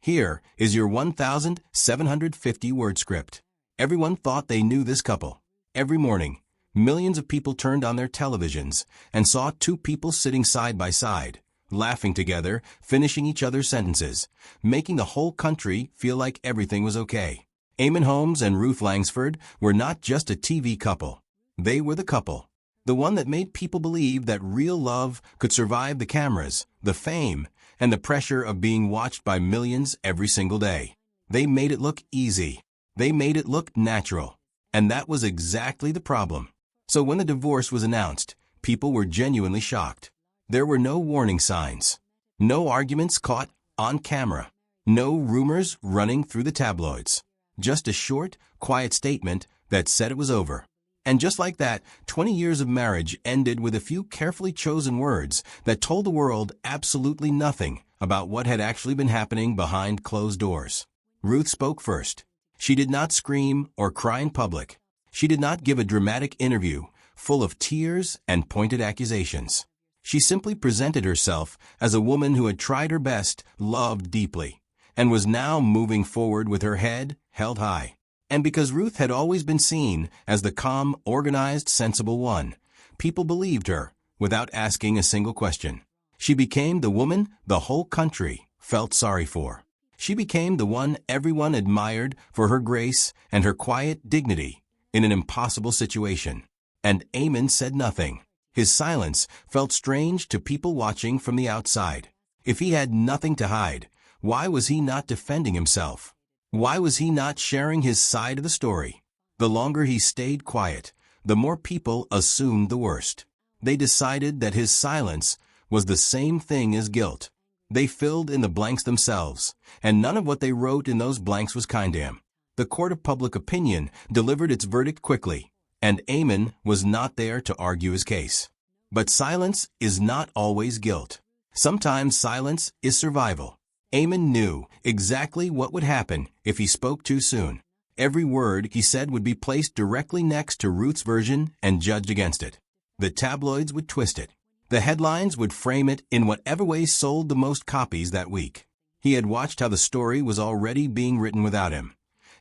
Here is your 1,750-word script. Everyone thought they knew this couple. Every morning, millions of people turned on their televisions and saw two people sitting side by side, laughing together, finishing each other's sentences, making the whole country feel like everything was okay. Eamonn Holmes and Ruth Langsford were not just a TV couple. They were the couple. The one that made people believe that real love could survive the cameras, the fame, and the pressure of being watched by millions every single day. They made it look easy. They made it look natural. And that was exactly the problem. So when the divorce was announced, people were genuinely shocked. There were no warning signs. No arguments caught on camera. No rumors running through the tabloids. Just a short, quiet statement that said it was over. And just like that, 20 years of marriage ended with a few carefully chosen words that told the world absolutely nothing about what had actually been happening behind closed doors. Ruth spoke first. She did not scream or cry in public. She did not give a dramatic interview full of tears and pointed accusations. She simply presented herself as a woman who had tried her best, loved deeply, and was now moving forward with her head held high. And because Ruth had always been seen as the calm, organized, sensible one, people believed her without asking a single question. She became the woman the whole country felt sorry for. She became the one everyone admired for her grace and her quiet dignity in an impossible situation. And Eamonn said nothing. His silence felt strange to people watching from the outside. If he had nothing to hide, why was he not defending himself? Why was he not sharing his side of the story? The longer he stayed quiet, the more people assumed the worst. They decided that his silence was the same thing as guilt. They filled in the blanks themselves, and none of what they wrote in those blanks was kind to him. The court of public opinion delivered its verdict quickly, and Eamonn was not there to argue his case. But silence is not always guilt. Sometimes silence is survival. Eamonn knew exactly what would happen if he spoke too soon. Every word he said would be placed directly next to Ruth's version and judged against it. The tabloids would twist it. The headlines would frame it in whatever way sold the most copies that week. He had watched how the story was already being written without him,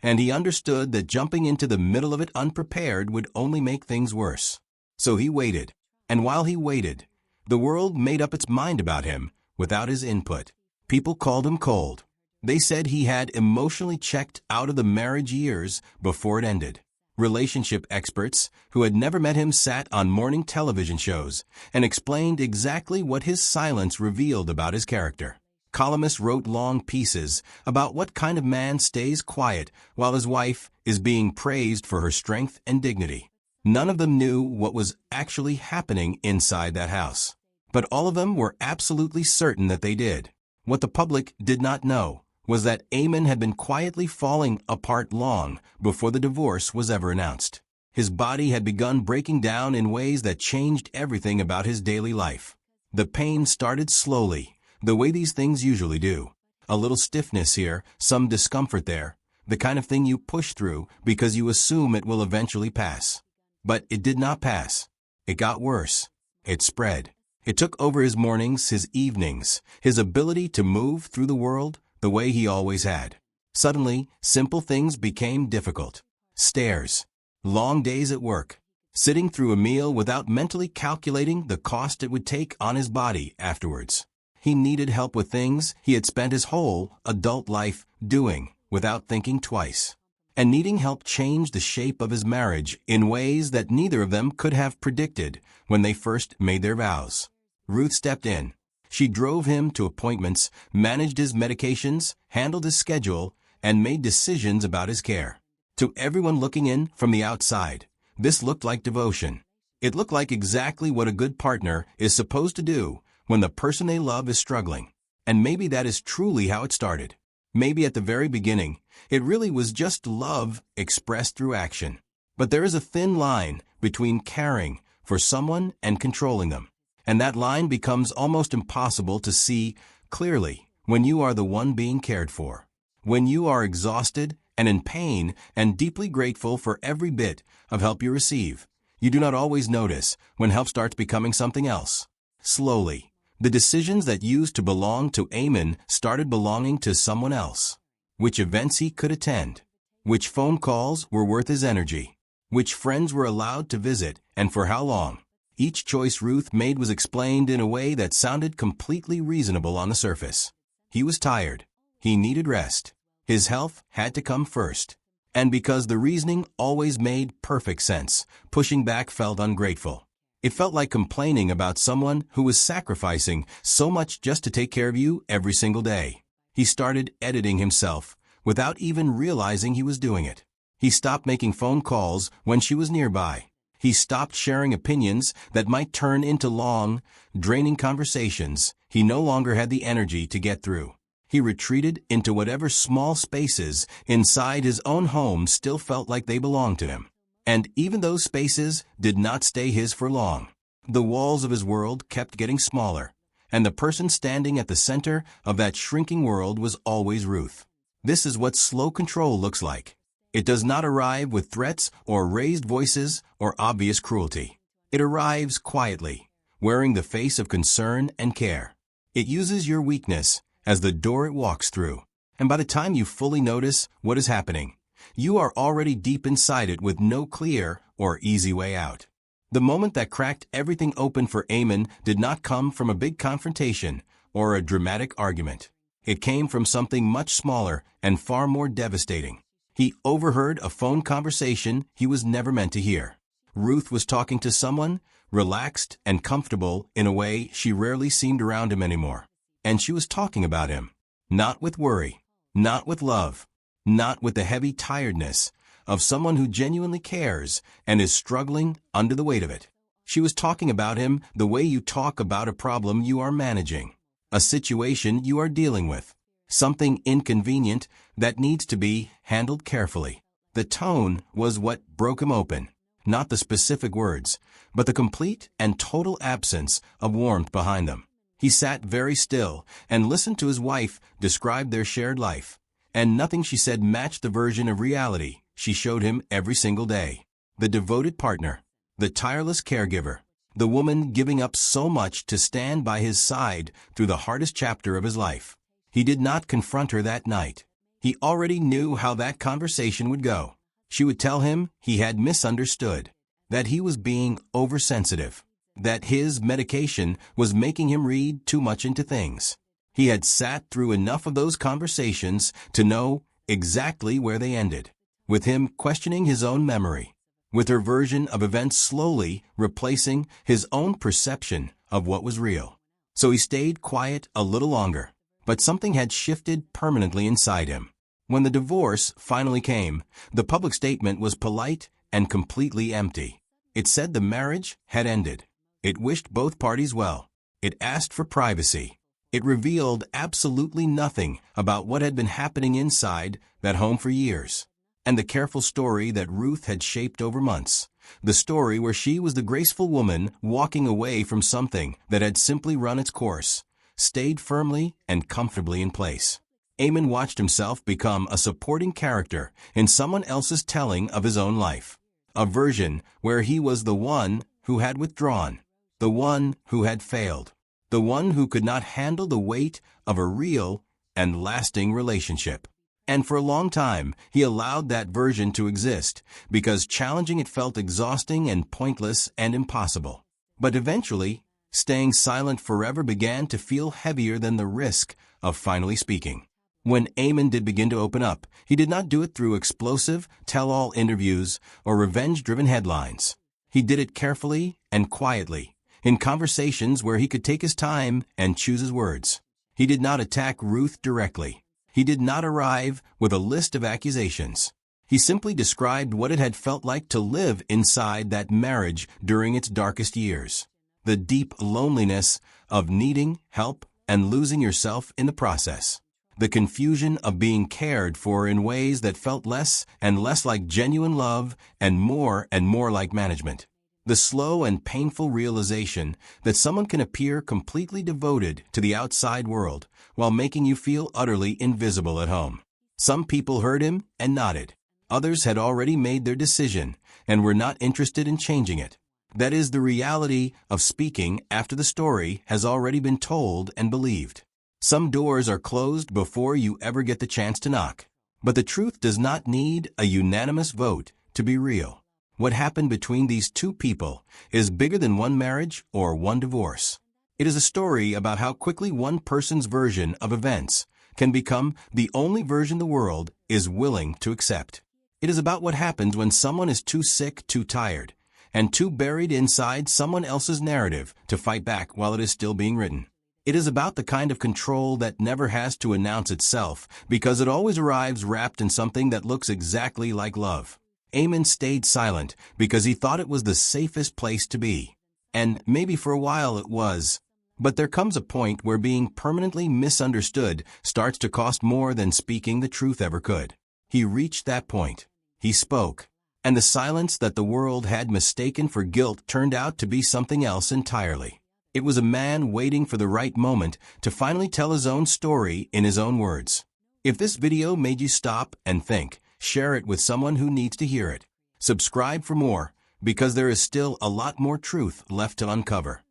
and he understood that jumping into the middle of it unprepared would only make things worse. So he waited, and while he waited, the world made up its mind about him without his input. People called him cold. They said he had emotionally checked out of the marriage years before it ended. Relationship experts who had never met him sat on morning television shows and explained exactly what his silence revealed about his character. Columnists wrote long pieces about what kind of man stays quiet while his wife is being praised for her strength and dignity. None of them knew what was actually happening inside that house, but all of them were absolutely certain that they did. What the public did not know was that Eamonn had been quietly falling apart long before the divorce was ever announced. His body had begun breaking down in ways that changed everything about his daily life. The pain started slowly, the way these things usually do. A little stiffness here, some discomfort there, the kind of thing you push through because you assume it will eventually pass. But it did not pass. It got worse. It spread. It took over his mornings, his evenings, his ability to move through the world the way he always had. Suddenly, simple things became difficult. Stairs, long days at work, sitting through a meal without mentally calculating the cost it would take on his body afterwards. He needed help with things he had spent his whole adult life doing without thinking twice. And needing help changed the shape of his marriage in ways that neither of them could have predicted when they first made their vows. Ruth stepped in. She drove him to appointments, managed his medications, handled his schedule, and made decisions about his care. To everyone looking in from the outside, this looked like devotion. It looked like exactly what a good partner is supposed to do when the person they love is struggling. And maybe that is truly how it started. Maybe at the very beginning, it really was just love expressed through action. But there is a thin line between caring for someone and controlling them. And that line becomes almost impossible to see clearly when you are the one being cared for. When you are exhausted and in pain and deeply grateful for every bit of help you receive, you do not always notice when help starts becoming something else. Slowly, The decisions that used to belong to Eamonn started belonging to someone else. Which events he could attend. Which phone calls were worth his energy. Which friends were allowed to visit, and for how long. Each choice Ruth made was explained in a way that sounded completely reasonable on the surface. He was tired. He needed rest. His health had to come first. And because the reasoning always made perfect sense, pushing back felt ungrateful. It felt like complaining about someone who was sacrificing so much just to take care of you every single day. He started editing himself without even realizing he was doing it. He stopped making phone calls when she was nearby. He stopped sharing opinions that might turn into long, draining conversations he no longer had the energy to get through. He retreated into whatever small spaces inside his own home still felt like they belonged to him. And even those spaces did not stay his for long. The walls of his world kept getting smaller, and the person standing at the center of that shrinking world was always Ruth. This is what slow control looks like. It does not arrive with threats or raised voices or obvious cruelty. It arrives quietly, wearing the face of concern and care. It uses your weakness as the door it walks through, and by the time you fully notice what is happening, you are already deep inside it with no clear or easy way out. The moment that cracked everything open for Eamonn did not come from a big confrontation or a dramatic argument. It came from something much smaller and far more devastating. He overheard a phone conversation he was never meant to hear. Ruth was talking to someone, relaxed and comfortable in a way she rarely seemed around him anymore. And she was talking about him, not with worry, not with love, not with the heavy tiredness of someone who genuinely cares and is struggling under the weight of it. She was talking about him the way you talk about a problem you are managing, a situation you are dealing with, something inconvenient that needs to be handled carefully. The tone was what broke him open, not the specific words, but the complete and total absence of warmth behind them. He sat very still and listened to his wife describe their shared life, and nothing she said matched the version of reality she showed him every single day. The devoted partner, the tireless caregiver, the woman giving up so much to stand by his side through the hardest chapter of his life. He did not confront her that night. He already knew how that conversation would go. She would tell him he had misunderstood, that he was being oversensitive, that his medication was making him read too much into things. He had sat through enough of those conversations to know exactly where they ended, with him questioning his own memory, with her version of events slowly replacing his own perception of what was real. So he stayed quiet a little longer, but something had shifted permanently inside him. When the divorce finally came, the public statement was polite and completely empty. It said the marriage had ended. It wished both parties well. It asked for privacy. It revealed absolutely nothing about what had been happening inside that home for years. And the careful story that Ruth had shaped over months. The story where she was the graceful woman walking away from something that had simply run its course, stayed firmly and comfortably in place. Eamonn watched himself become a supporting character in someone else's telling of his own life. A version where he was the one who had withdrawn, the one who had failed, the one who could not handle the weight of a real and lasting relationship. And for a long time, he allowed that version to exist because challenging it felt exhausting and pointless and impossible. But eventually, staying silent forever began to feel heavier than the risk of finally speaking. When Eamonn did begin to open up, he did not do it through explosive, tell-all interviews or revenge-driven headlines. He did it carefully and quietly, in conversations where he could take his time and choose his words. He did not attack Ruth directly. He did not arrive with a list of accusations. He simply described what it had felt like to live inside that marriage during its darkest years. The deep loneliness of needing help and losing yourself in the process. The confusion of being cared for in ways that felt less and less like genuine love and more like management. The slow and painful realization that someone can appear completely devoted to the outside world while making you feel utterly invisible at home. Some people heard him and nodded. Others had already made their decision and were not interested in changing it. That is the reality of speaking after the story has already been told and believed. Some doors are closed before you ever get the chance to knock. But the truth does not need a unanimous vote to be real. What happened between these two people is bigger than one marriage or one divorce. It is a story about how quickly one person's version of events can become the only version the world is willing to accept. It is about what happens when someone is too sick, too tired, and too buried inside someone else's narrative to fight back while it is still being written. It is about the kind of control that never has to announce itself because it always arrives wrapped in something that looks exactly like love. Eamonn stayed silent because he thought it was the safest place to be. And maybe for a while it was. But there comes a point where being permanently misunderstood starts to cost more than speaking the truth ever could. He reached that point. He spoke. And the silence that the world had mistaken for guilt turned out to be something else entirely. It was a man waiting for the right moment to finally tell his own story in his own words. If this video made you stop and think, share it with someone who needs to hear it. Subscribe for more, because there is still a lot more truth left to uncover.